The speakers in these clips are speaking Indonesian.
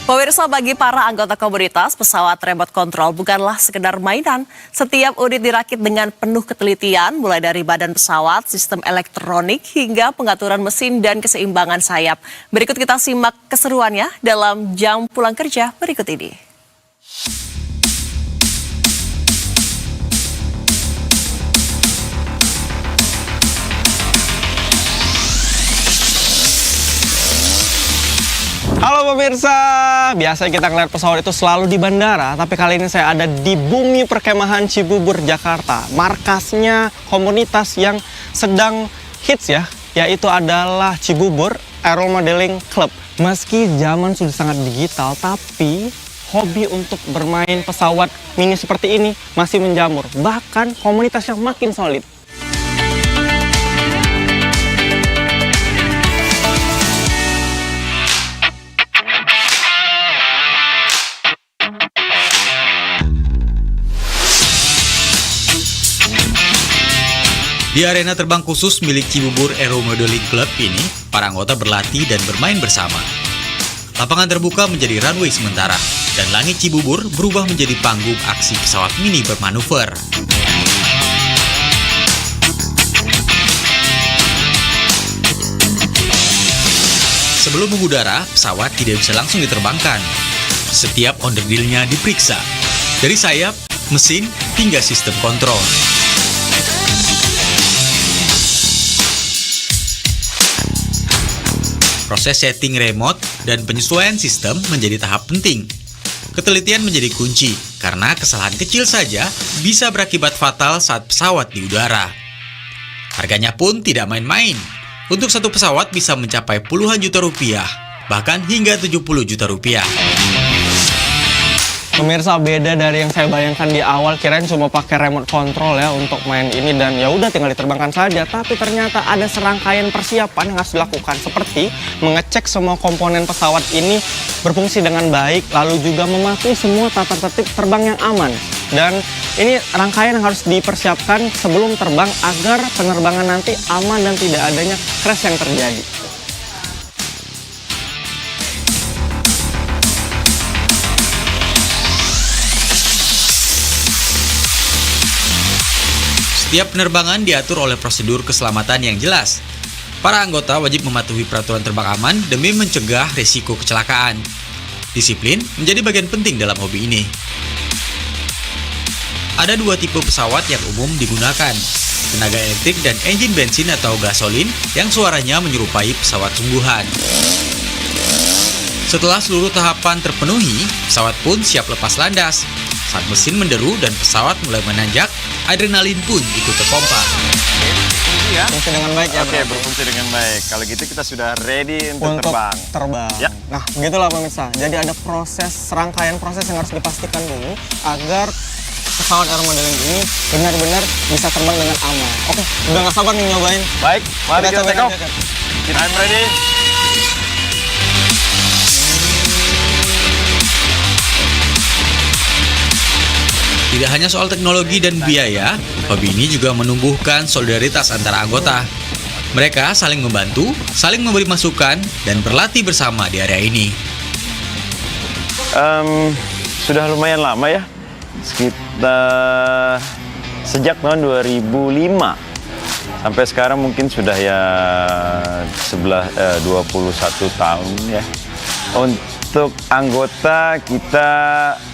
Pemirsa, bagi para anggota komunitas, pesawat remote control bukanlah sekedar mainan. Setiap unit dirakit dengan penuh ketelitian, mulai dari badan pesawat, sistem elektronik, hingga pengaturan mesin dan keseimbangan sayap. Berikut kita simak keseruannya dalam jam pulang kerja berikut ini. Halo pemirsa, biasanya kita ngeliat pesawat itu selalu di bandara, tapi kali ini saya ada di Bumi Perkemahan Cibubur, Jakarta. Markasnya komunitas yang sedang hits ya, yaitu adalah Cibubur Aero Modeling Club. Meski zaman sudah sangat digital, tapi hobi untuk bermain pesawat mini seperti ini masih menjamur. Bahkan komunitasnya makin solid. Di arena terbang khusus milik Cibubur Aero Modeling Club ini, para anggota berlatih dan bermain bersama. Lapangan terbuka menjadi runway sementara, dan langit Cibubur berubah menjadi panggung aksi pesawat mini bermanuver. Sebelum mengudara, pesawat tidak bisa langsung diterbangkan. Setiap onderdilnya diperiksa, dari sayap, mesin, hingga sistem kontrol. Proses setting remote dan penyesuaian sistem menjadi tahap penting. Ketelitian menjadi kunci, karena kesalahan kecil saja bisa berakibat fatal saat pesawat di udara. Harganya pun tidak main-main. Untuk satu pesawat bisa mencapai puluhan juta rupiah, bahkan hingga 70 juta rupiah. Pemirsa, beda dari yang saya bayangkan di awal, kirain cuma pakai remote control ya untuk main ini dan ya udah tinggal diterbangkan saja. Tapi ternyata ada serangkaian persiapan yang harus dilakukan, seperti mengecek semua komponen pesawat ini berfungsi dengan baik, lalu juga mematuhi semua tata tertib terbang yang aman. Dan ini rangkaian yang harus dipersiapkan sebelum terbang agar penerbangan nanti aman dan tidak adanya crash yang terjadi. Setiap penerbangan diatur oleh prosedur keselamatan yang jelas. Para anggota wajib mematuhi peraturan terbang aman demi mencegah risiko kecelakaan. Disiplin menjadi bagian penting dalam hobi ini. Ada dua tipe pesawat yang umum digunakan, tenaga elektrik dan engine bensin atau gasolin yang suaranya menyerupai pesawat sungguhan. Setelah seluruh tahapan terpenuhi, pesawat pun siap lepas landas. Saat mesin menderu dan pesawat mulai menanjak, adrenalin pun ikut terpompa. Ya. Berfungsi dengan baik ya. Oke, berfungsi dengan baik. Kalau gitu kita sudah ready untuk terbang. Ya. Nah, begitulah pemirsa. Jadi ada serangkaian proses yang harus dipastikan dulu agar pesawat aero modeling ini benar-benar bisa terbang dengan aman. Oke, udah nggak sabar nih nyobain. Baik, mari kita take off. I'm ready. Tidak hanya soal teknologi dan biaya, hobi ini juga menumbuhkan solidaritas antara anggota. Mereka saling membantu, saling memberi masukan, dan berlatih bersama di area ini. Sudah lumayan lama ya, sekitar sejak tahun 2005 sampai sekarang mungkin sudah ya 21 tahun ya. Untuk anggota kita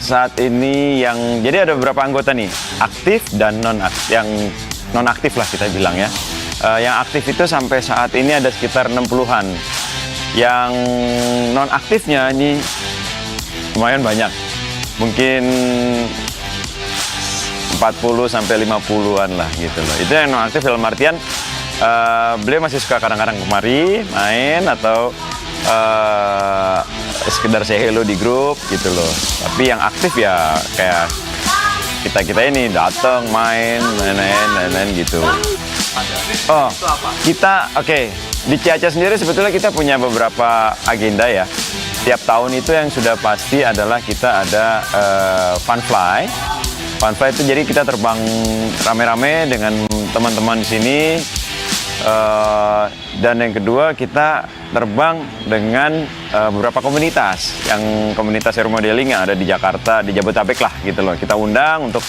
saat ini jadi ada beberapa anggota nih, aktif dan yang non aktif lah kita bilang ya. Yang aktif itu sampai saat ini ada sekitar 60-an. Yang non aktifnya ini lumayan banyak, mungkin 40 sampai 50-an lah gitu loh. Itu yang non aktif dalam artian beliau masih suka kadang-kadang kemari main atau sekedar say hello di grup gitu loh. Tapi yang aktif ya kayak kita ini datang main gitu. Oh, kita di Ciaca sendiri sebetulnya kita punya beberapa agenda ya. Tiap tahun itu yang sudah pasti adalah kita ada fun fly. Fun fly itu jadi kita terbang rame-rame dengan teman-teman di sini. Dan yang kedua, kita terbang dengan beberapa komunitas. Yang komunitas aeromodeling yang ada di Jakarta, di Jabodetabek lah gitu loh. Kita undang untuk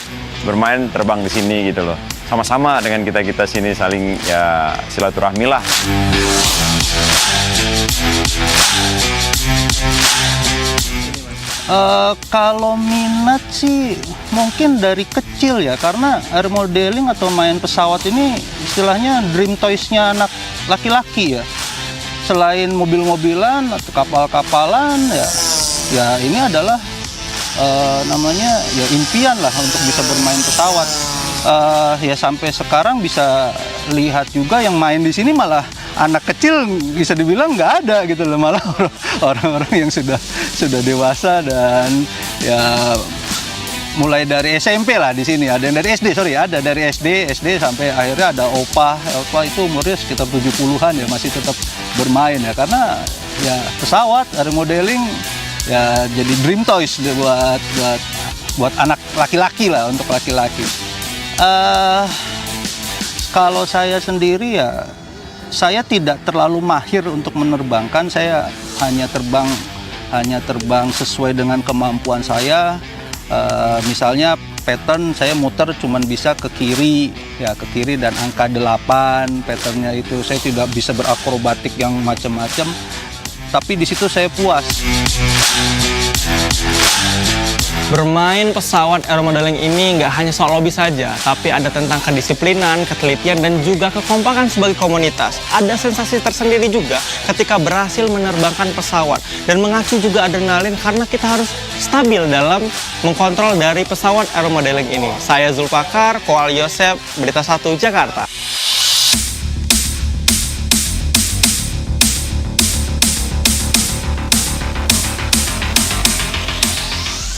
bermain terbang di sini gitu loh. Sama-sama dengan kita-kita sini saling ya silaturahmi lah. Kalau minat sih mungkin dari kecil ya, karena air modeling atau main pesawat ini istilahnya dream toys-nya anak laki-laki ya. Selain mobil-mobilan atau kapal-kapalan ya ini adalah namanya ya impian lah untuk bisa bermain pesawat. Ya sampai sekarang bisa lihat juga yang main di sini malah anak kecil, bisa dibilang nggak ada gitu loh, malah orang-orang yang sudah dewasa dan ya mulai dari SMP lah di sini, ada yang dari SD, ada dari SD sampai akhirnya ada opa itu umurnya sekitar 70-an ya, masih tetap bermain ya, karena ya pesawat air modeling ya jadi dream toys buat anak laki-laki lah, untuk laki-laki. Kalau saya sendiri ya, saya tidak terlalu mahir untuk menerbangkan. Saya hanya terbang sesuai dengan kemampuan saya. Misalnya pattern saya muter cuman bisa ke kiri dan angka 8 patternnya itu. Saya tidak bisa berakrobatik yang macam-macam. Tapi di situ saya puas. Bermain pesawat aeromodeling ini nggak hanya soal hobi saja, tapi ada tentang kedisiplinan, ketelitian, dan juga kekompakan sebagai komunitas. Ada sensasi tersendiri juga ketika berhasil menerbangkan pesawat, dan mengacu juga adrenalin karena kita harus stabil dalam mengkontrol dari pesawat aeromodeling ini. Saya Zulfakar, Koal Yosep, Berita 1 Jakarta.